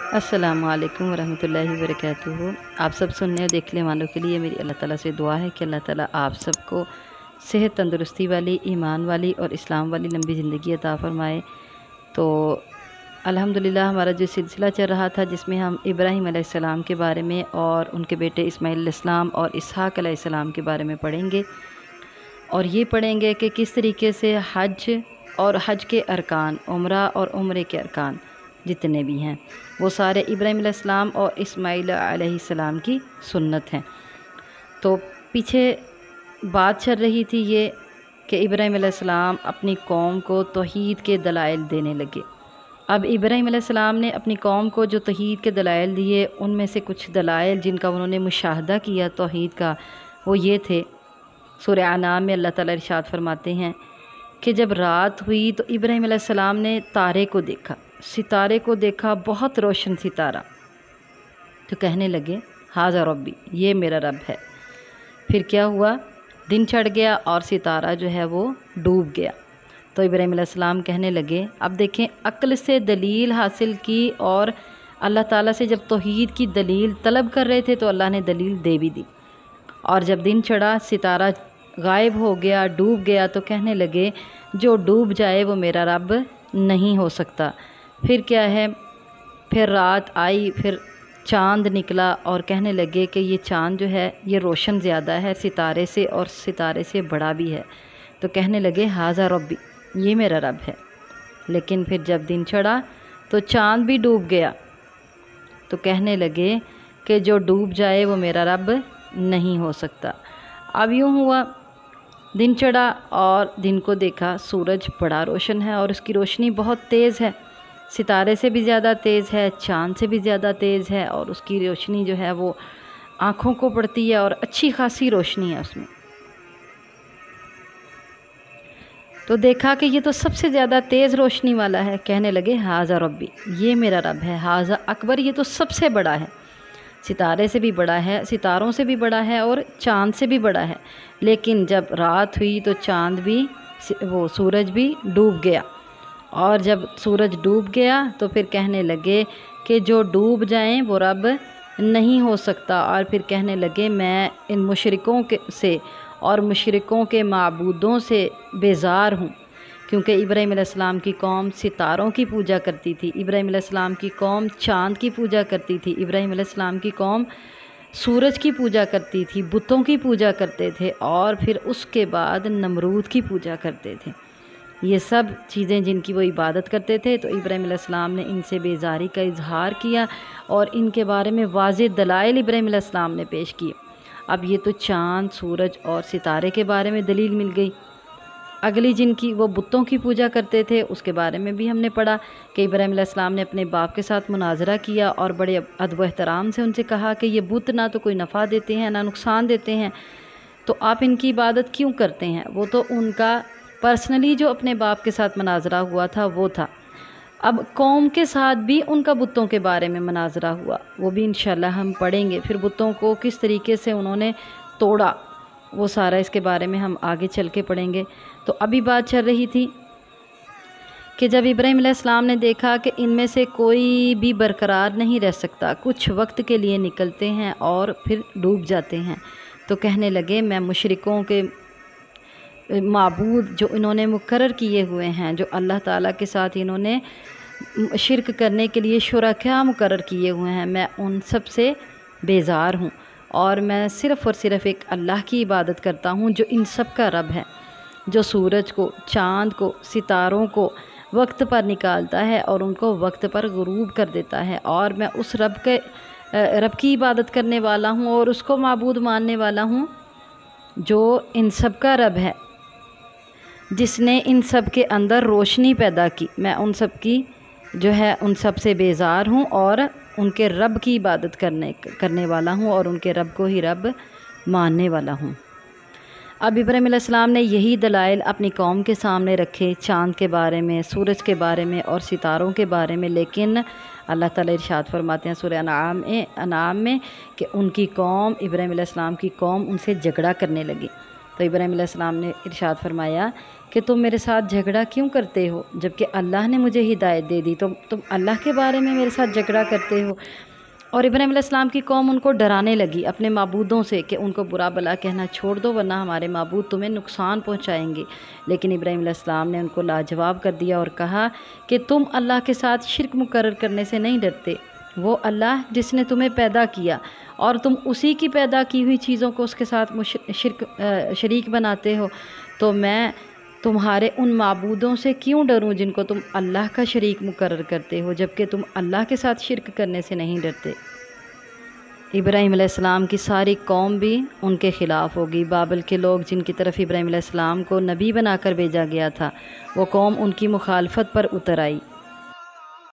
अस्सलामु अलैकुम वरहमतुल्लाहि वबरकातुहू। आप सब सुनने और देखने वालों के लिए मेरी अल्लाह ताला से दुआ है कि अल्लाह ताला आप सबको सेहत, तंदुरुस्ती वाली, ईमान वाली और इस्लाम वाली लंबी ज़िंदगी अता फ़रमाए। तो अल्हम्दुलिल्लाह हमारा जो सिलसिला चल रहा था जिसमें हम इब्राहीम अलैहिस्सलाम के बारे में और उनके बेटे इस्माईल अलैहिस्सलाम और इसहाक़ अलैहिस्सलाम के बारे में पढ़ेंगे, और ये पढ़ेंगे कि किस तरीके से हज और हज के अरकान, उम्रा और उम्रे के अरकान जितने भी हैं वो सारे इब्राहीम अलैहिस्सलाम और इस्माईल अलैहिस्सलाम की सुन्नत हैं। तो पीछे बात चल रही थी ये कि इब्राहीम अलैहिस्सलाम अपनी कौम को तौहीद के दलाइल देने लगे। अब इब्राहीम अलैहिस्सलाम ने अपनी कौम को जो तौहीद के दलाइल दिए, उनमें से कुछ दलाइल जिनका उन्होंने मुशाहदा किया तौहीद का, वो ये थे। सूरह अनाम में अल्लाह ताला इरशाद फरमाते हैं कि जब रात हुई तो इब्राहीम अलैहिस्सलाम ने तारे को देखा, सितारे को देखा, बहुत रोशन सितारा, तो कहने लगे हाज़ा रब्बी, ये मेरा रब है। फिर क्या हुआ, दिन चढ़ गया और सितारा जो है वो डूब गया। तो इब्राहीम अलैहिस्सलाम कहने लगे, अब देखें, अक्ल से दलील हासिल की और अल्लाह ताला से जब तौहीद की दलील तलब कर रहे थे तो अल्लाह ने दलील दे भी दी। और जब दिन चढ़ा, सितारा गायब हो गया, डूब गया, तो कहने लगे जो डूब जाए वो मेरा रब नहीं हो सकता। फिर क्या है, फिर रात आई, फिर चाँद निकला और कहने लगे कि ये चाँद जो है ये रोशन ज़्यादा है सितारे से और सितारे से बड़ा भी है। तो कहने लगे हाज़ा रब्बी, ये मेरा रब है। लेकिन फिर जब दिन चढ़ा तो चाँद भी डूब गया, तो कहने लगे कि जो डूब जाए वो मेरा रब नहीं हो सकता। अब यूँ हुआ, दिन चढ़ा और दिन को देखा, सूरज बड़ा रोशन है और उसकी रोशनी बहुत तेज़ है, सितारे से भी ज़्यादा तेज़ है, चाँद से भी ज़्यादा तेज़ है, और उसकी रोशनी जो है वो आँखों को पड़ती है और अच्छी खासी रोशनी है उसमें। तो देखा कि ये तो सबसे ज़्यादा तेज़ रोशनी वाला है। कहने लगे हाज़ा रब्बी, ये मेरा रब है। हाज़ा अकबर, ये तो सबसे बड़ा है, सितारे से भी बड़ा है, सितारों से भी बड़ा है और चाँद से भी बड़ा है। लेकिन जब रात हुई तो चाँद भी, वो सूरज भी डूब गया, और जब सूरज डूब गया तो फिर कहने लगे कि जो डूब जाएं वो रब नहीं हो सकता। और फिर कहने लगे मैं इन मुशरिकों के से और मुशरिकों के माबूदों से बेज़ार हूँ, क्योंकि इब्राहीम अलैहिस्सलाम की कौम सितारों की पूजा करती थी, इब्राहीम अलैहिस्सलाम की कौम चाँद की पूजा करती थी, इब्राहीम अलैहिस्सलाम की कौम सूरज की पूजा करती थी, बुतों की पूजा करते थे, और फिर उसके बाद नमरूद की पूजा करते थे। ये सब चीज़ें जिनकी वो इबादत करते थे, तो इब्राहीम अलैहिस्सलाम ने इनसे बेज़ारी का इजहार किया और इनके बारे में वाज़ेह दलाइल इब्राहीम अलैहिस्सलाम ने पेश किए। अब ये तो चाँद, सूरज और सितारे के बारे में दलील मिल गई। अगली जिनकी वो बुतों की पूजा करते थे, उसके बारे में भी हमने पढ़ा कि इब्राहीम अलैहिस्सलाम ने अपने बाप के साथ मुनाजरा किया और बड़े अदब एहतराम से उनसे कहा कि ये बुत ना तो कोई नफ़ा देते हैं ना नुकसान देते हैं, तो आप इनकी इबादत क्यों करते हैं। वो तो उनका पर्सनली जो अपने बाप के साथ मुनाजरा हुआ था वो था। अब कौम के साथ भी उनका बुतों के बारे में मुनाजरा हुआ, वो भी इंशाल्लाह हम पढ़ेंगे। फिर बुतों को किस तरीके से उन्होंने तोड़ा, वो सारा इसके बारे में हम आगे चल के पढ़ेंगे। तो अभी बात चल रही थी कि जब इब्राहीम अलैहिस्सलाम ने देखा कि इनमें से कोई भी बरकरार नहीं रह सकता, कुछ वक्त के लिए निकलते हैं और फिर डूब जाते हैं, तो कहने लगे मैं मुशरिकों के माबूद जो इन्होंने मुकर्रर किए हुए हैं, जो अल्लाह ताला के साथ इन्होंने शिरक करने के लिए शुरका मुकर्रर किए हुए हैं, मैं उन सब से बेज़ार हूँ और मैं सिर्फ़ और सिर्फ एक अल्लाह की इबादत करता हूँ जो इन सब का रब है, जो सूरज को, चाँद को, सितारों को वक्त पर निकालता है और उनको वक्त पर गुरूब कर देता है। और मैं उस रब की इबादत करने वाला हूँ और उसको माबूद मानने वाला हूँ जो इन सब का रब है, जिसने इन सब के अंदर रोशनी पैदा की। मैं उन सब की जो है उन सब से बेज़ार हूँ और उनके रब की इबादत करने वाला हूँ और उनके रब को ही रब मानने वाला हूँ। अब इब्राहीम अलैहिस्सलाम ने यही दलाइल अपनी कौम के सामने रखे, चाँद के बारे में, सूरज के बारे में और सितारों के बारे में। लेकिन अल्लाह ताला इरशाद फरमाते हैं सूरह अनाम में कि उनकी कौम, इब्राहीम अलैहिस्सलाम की कौम उनसे झगड़ा करने लगी। تو ابراہیم علیہ السلام نے ارشاد فرمایا کہ تم میرے ساتھ جھگڑا کیوں کرتے ہو جب کہ اللہ نے مجھے ہدایت دے دی، تو تم اللہ کے بارے میں میرے ساتھ جھگڑا کرتے ہو۔ اور ابراہیم علیہ السلام کی قوم ان کو ڈرانے لگی اپنے معبودوں سے کہ ان کو برا بلا کہنا چھوڑ دو ورنہ ہمارے معبود تمہیں نقصان پہنچائیں گے، لیکن ابراہیم علیہ السلام نے ان کو لاجواب کر دیا اور کہا کہ تم اللہ کے ساتھ شرک مقرر کرنے سے نہیں ڈرتے۔ وہ اللہ جس نے تمہیں پیدا کیا اور تم اسی کی پیدا کی ہوئی چیزوں کو اس کے ساتھ شریک بناتے ہو، تو میں تمہارے ان معبودوں سے کیوں ڈروں جن کو تم اللہ کا شریک مقرر کرتے ہو جبکہ تم اللہ کے ساتھ شرک کرنے سے نہیں ڈرتے۔ ابراہیم علیہ السلام کی ساری قوم بھی ان کے خلاف ہوگی۔ بابل کے لوگ جن کی طرف ابراہیم علیہ السلام کو نبی بنا کر بھیجا گیا تھا، وہ قوم ان کی مخالفت پر اتر آئی۔